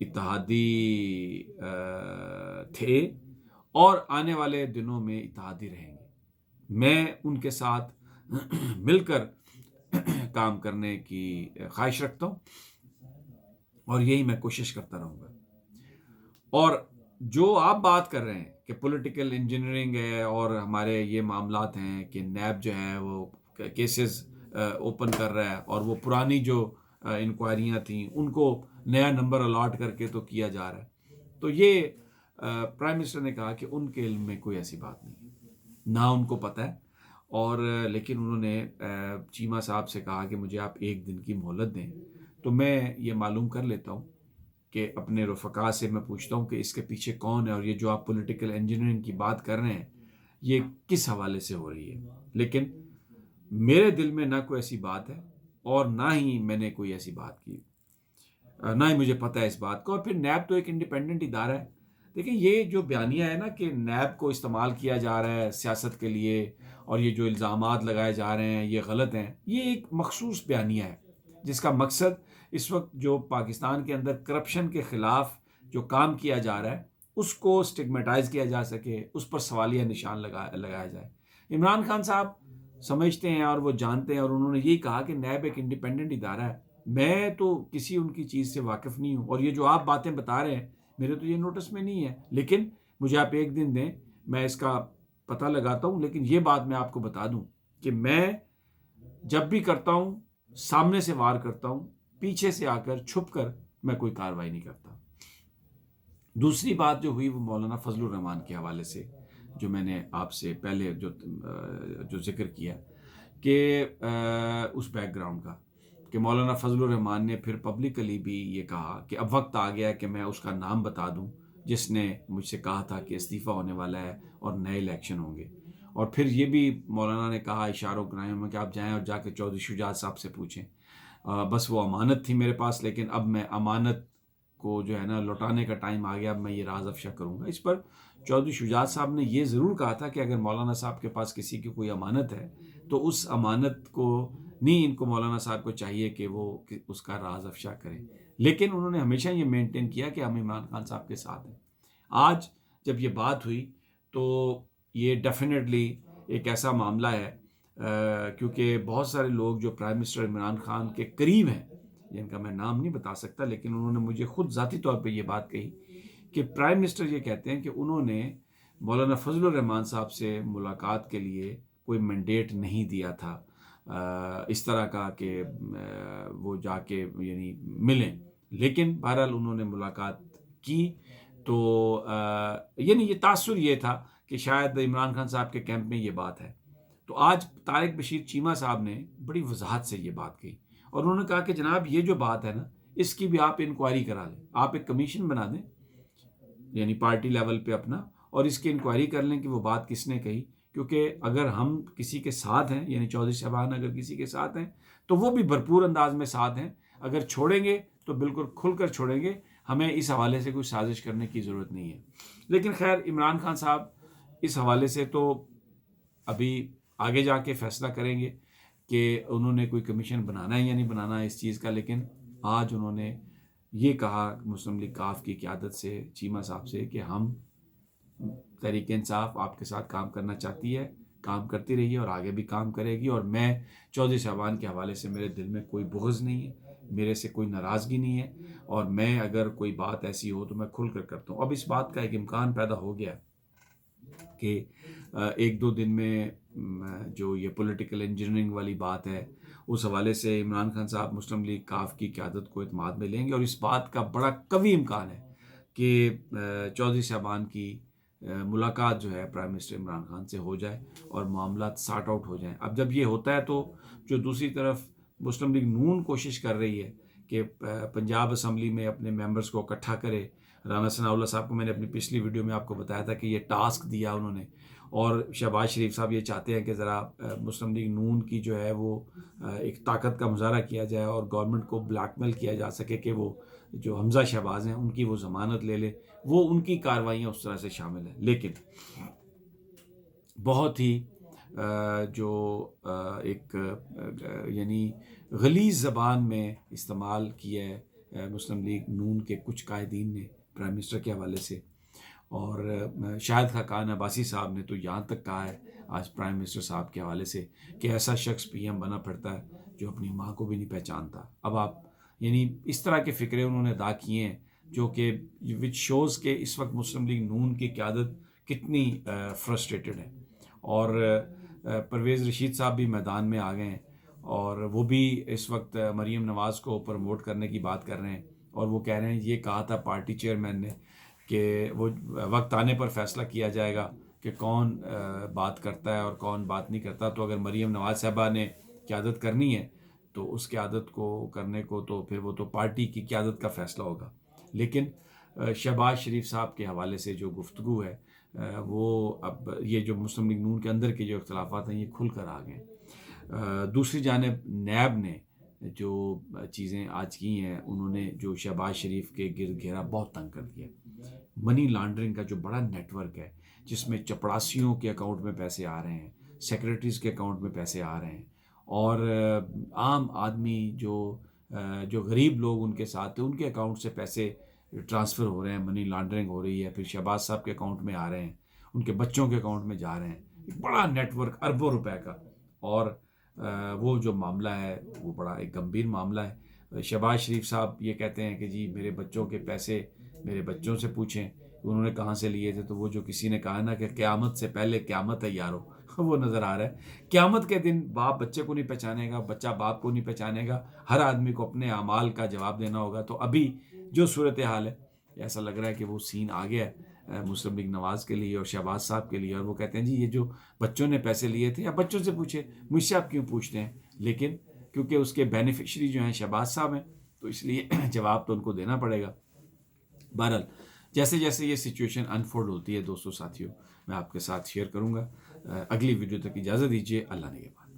اتحادی تھے اور آنے والے دنوں میں اتحادی رہیں گے. میں ان کے ساتھ مل کر کام کرنے کی خواہش رکھتا ہوں اور یہی میں کوشش کرتا رہوں گا. اور جو آپ بات کر رہے ہیں کہ پولیٹیکل انجینئرنگ ہے اور ہمارے یہ معاملات ہیں کہ نیب جو ہے وہ کیسز اوپن کر رہا ہے اور وہ پرانی جو انکوائریاں تھیں ان کو نیا نمبر الاٹ کر کے تو کیا جا رہا ہے، تو یہ پرائم منسٹر نے کہا کہ ان کے علم میں کوئی ایسی بات نہیں ہے، نہ ان کو پتہ ہے. اور لیکن انہوں نے چیمہ صاحب سے کہا کہ مجھے آپ 1 دن کی مہلت دیں تو میں یہ معلوم کر لیتا ہوں کہ اپنے رفقا سے میں پوچھتا ہوں کہ اس کے پیچھے کون ہے اور یہ جو آپ پولیٹیکل انجینئرنگ کی بات کر رہے ہیں یہ کس حوالے سے ہو رہی ہے. لیکن میرے دل میں نہ کوئی ایسی بات ہے اور نہ ہی میں نے کوئی ایسی بات کی، نہ ہی مجھے پتہ ہے اس بات کا. اور پھر نیب تو ایک انڈیپینڈنٹ ادارہ ہے. دیکھیں یہ جو بیانیہ ہے نا کہ نیب کو استعمال کیا جا رہا ہے سیاست کے لیے اور یہ جو الزامات لگائے جا رہے ہیں یہ غلط ہیں، یہ ایک مخصوص بیانیہ ہے جس کا مقصد اس وقت جو پاکستان کے اندر کرپشن کے خلاف جو کام کیا جا رہا ہے اس کو سٹگمیٹائز کیا جا سکے، اس پر سوالیہ نشان لگایا جائے. عمران خان صاحب سمجھتے ہیں اور وہ جانتے ہیں اور انہوں نے یہی کہا کہ نیب ایک انڈیپینڈنٹ ادارہ ہے. میں تو کسی ان کی چیز سے واقف نہیں ہوں اور یہ جو آپ باتیں بتا رہے ہیں میرے تو یہ نوٹس میں نہیں ہے، لیکن مجھے آپ 1 دن دیں، میں اس کا پتہ لگاتا ہوں. لیکن یہ بات میں آپ کو بتا دوں کہ میں جب بھی کرتا ہوں سامنے سے وار کرتا ہوں، پیچھے سے آ کر چھپ کر میں کوئی کارروائی نہیں کرتا. دوسری بات جو ہوئی وہ مولانا فضل الرحمان کے حوالے سے جو میں نے آپ سے پہلے جو ذکر کیا کہ اس بیک گراؤنڈ کا کہ مولانا فضل الرحمان نے پھر پبلکلی بھی یہ کہا کہ اب وقت آ گیا کہ میں اس کا نام بتا دوں جس نے مجھ سے کہا تھا کہ استعفیٰ ہونے والا ہے اور نئے الیکشن ہوں گے. اور پھر یہ بھی مولانا نے کہا اشاروں گرایوں میں کہ آپ جائیں اور جا کے چودھری شجاعت صاحب سے پوچھیں، بس وہ امانت تھی میرے پاس، لیکن اب میں امانت کو جو ہے نا لوٹانے کا ٹائم آ گیا، اب میں یہ راز افشا کروں گا. اس پر چودھری شجاعت صاحب نے یہ ضرور کہا تھا کہ اگر مولانا صاحب کے پاس کسی کی کوئی امانت ہے تو اس امانت کو نہیں، ان کو مولانا صاحب کو چاہیے کہ وہ اس کا راز افشا کریں. لیکن انہوں نے ہمیشہ یہ مینٹین کیا کہ ہم عمران خان صاحب کے ساتھ ہیں. آج جب یہ بات ہوئی تو یہ ڈیفینیٹلی ایک ایسا معاملہ ہے کیونکہ بہت سارے لوگ جو پرائم منسٹر عمران خان کے قریب ہیں جن کا میں نام نہیں بتا سکتا، لیکن انہوں نے مجھے خود ذاتی طور پہ یہ بات کہی کہ پرائم منسٹر یہ کہتے ہیں کہ انہوں نے مولانا فضل الرحمان صاحب سے ملاقات کے لیے کوئی مینڈیٹ نہیں دیا تھا اس طرح کا کہ وہ جا کے یعنی ملیں، لیکن بہرحال انہوں نے ملاقات کی. تو یعنی یہ تاثر یہ تھا کہ شاید عمران خان صاحب کے کیمپ میں یہ بات ہے. تو آج طارق بشیر چیمہ صاحب نے بڑی وضاحت سے یہ بات کہی اور انہوں نے کہا کہ جناب یہ جو بات ہے نا اس کی بھی آپ انکوائری کرا لیں، آپ ایک کمیشن بنا دیں یعنی پارٹی لیول پہ اپنا، اور اس کی انکوائری کر لیں کہ وہ بات کس نے کہی. کیونکہ اگر ہم کسی کے ساتھ ہیں یعنی چودھری صاحبان اگر کسی کے ساتھ ہیں تو وہ بھی بھرپور انداز میں ساتھ ہیں، اگر چھوڑیں گے تو بالکل کھل کر چھوڑیں گے، ہمیں اس حوالے سے کوئی سازش کرنے کی ضرورت نہیں ہے. لیکن خیر عمران خان صاحب اس حوالے سے تو ابھی آگے جا کے فیصلہ کریں گے کہ انہوں نے کوئی کمیشن بنانا ہے یا نہیں بنانا ہے اس چیز کا. لیکن آج انہوں نے یہ کہا مسلم لیگ کاف کی قیادت سے چیمہ صاحب سے کہ ہم تحریک انصاف آپ کے ساتھ کام کرنا چاہتی ہے، کام کرتی رہی ہے اور آگے بھی کام کرے گی. اور میں چودھری صاحبان کے حوالے سے میرے دل میں کوئی بغض نہیں ہے، میرے سے کوئی ناراضگی نہیں ہے، اور میں اگر کوئی بات ایسی ہو تو میں کھل کر کرتا ہوں. اب اس بات کا ایک امکان پیدا ہو گیا کہ 1-2 دن میں جو یہ پولیٹیکل انجینئرنگ والی بات ہے اس حوالے سے عمران خان صاحب مسلم لیگ کاف کی قیادت کو اعتماد میں لیں گے، اور اس بات کا بڑا قوی امکان ہے کہ چودھری صاحبان کی ملاقات جو ہے پرائم منسٹر عمران خان سے ہو جائے اور معاملات سارٹ آؤٹ ہو جائیں. اب جب یہ ہوتا ہے تو جو دوسری طرف مسلم لیگ نون کوشش کر رہی ہے کہ پنجاب اسمبلی میں اپنے ممبرز کو اکٹھا کرے، رانا ثناء اللہ صاحب کو میں نے اپنی پچھلی ویڈیو میں آپ کو بتایا تھا کہ یہ ٹاسک دیا انہوں نے، اور شہباز شریف صاحب یہ چاہتے ہیں کہ ذرا مسلم لیگ نون کی جو ہے وہ ایک طاقت کا مظاہرہ کیا جائے اور گورنمنٹ کو بلیک میل کیا جا سکے کہ وہ جو حمزہ شہباز ہیں ان کی وہ ضمانت لے لے، وہ ان کی کاروائیاں اس طرح سے شامل ہیں. لیکن بہت ہی جو ایک یعنی غلیظ زبان میں استعمال کیا ہے مسلم لیگ نون کے کچھ قائدین نے پرائم منسٹر کے حوالے سے، اور شاہد خاقان عباسی صاحب نے تو یہاں تک کہا ہے آج پرائم منسٹر صاحب کے حوالے سے کہ ایسا شخص پی ایم بنا پھرتا ہے جو اپنی ماں کو بھی نہیں پہچانتا۔ اب آپ یعنی اس طرح کے فکرے انہوں نے ادا کیے ہیں جو کہ وچ شوز کہ اس وقت مسلم لیگ نون کی قیادت کتنی فرسٹریٹڈ ہے، اور پرویز رشید صاحب بھی میدان میں آ گئے ہیں، اور وہ بھی اس وقت مریم نواز کو پروموٹ کرنے کی بات کر رہے ہیں، اور وہ کہہ رہے ہیں یہ کہا تھا پارٹی چیئرمین نے کہ وہ وقت آنے پر فیصلہ کیا جائے گا کہ کون بات کرتا ہے اور کون بات نہیں کرتا، تو اگر مریم نواز صاحبہ نے قیادت کرنی ہے تو اس قیادت کو کرنے کو تو پھر وہ تو پارٹی کی قیادت کا فیصلہ ہوگا۔ لیکن شہباز شریف صاحب کے حوالے سے جو گفتگو ہے وہ اب یہ جو مسلم لیگ نون کے اندر کے جو اختلافات ہیں یہ کھل کر آ گئے ہیں۔ دوسری جانب نیب نے جو چیزیں آج کی ہیں، انہوں نے جو شہباز شریف کے گرد گھیرا بہت تنگ کر دیا۔ منی لانڈرنگ کا جو بڑا نیٹ ورک ہے جس میں چپڑاسیوں کے اکاؤنٹ میں پیسے آ رہے ہیں، سیکریٹریز کے اکاؤنٹ میں پیسے آ رہے ہیں، اور عام آدمی جو غریب لوگ ان کے ساتھ ہیں ان کے اکاؤنٹ سے پیسے ٹرانسفر ہو رہے ہیں، منی لانڈرنگ ہو رہی ہے، پھر شہباز صاحب کے اکاؤنٹ میں آ رہے ہیں، ان کے بچوں کے اکاؤنٹ میں جا رہے ہیں، ایک بڑا نیٹ ورک اربوں روپے کا، اور وہ جو معاملہ ہے وہ بڑا ایک گمبھیر معاملہ ہے۔ شہباز شریف صاحب یہ کہتے ہیں کہ جی میرے بچوں کے پیسے میرے بچوں سے پوچھیں انہوں نے کہاں سے لیے تھے، تو وہ جو کسی نے کہا نا کہ قیامت سے پہلے قیامت ہے یارو، وہ نظر آ رہا ہے۔ قیامت کے دن باپ بچے کو نہیں پہچانے گا، بچہ باپ کو نہیں پہچانے گا، ہر آدمی کو اپنے اعمال کا جواب دینا ہوگا۔ تو ابھی جو صورتحال ہے ایسا لگ رہا ہے کہ وہ سین آ گیا ہے مسلم لیگ نواز کے لیے اور شہباز صاحب کے لیے، اور وہ کہتے ہیں جی یہ جو بچوں نے پیسے لیے تھے، یا بچوں سے پوچھے، مجھ سے آپ کیوں پوچھتے ہیں، لیکن کیونکہ اس کے بینیفیشری جو ہیں شہباز صاحب ہیں تو اس لیے جواب تو ان کو دینا پڑے گا۔ بہرحال جیسے جیسے یہ سچویشن انفولڈ ہوتی ہے دوستوں ساتھیوں میں آپ کے ساتھ شیئر کروں گا۔ اگلی ویڈیو تک اجازت دیجیے، اللہ نگہبان۔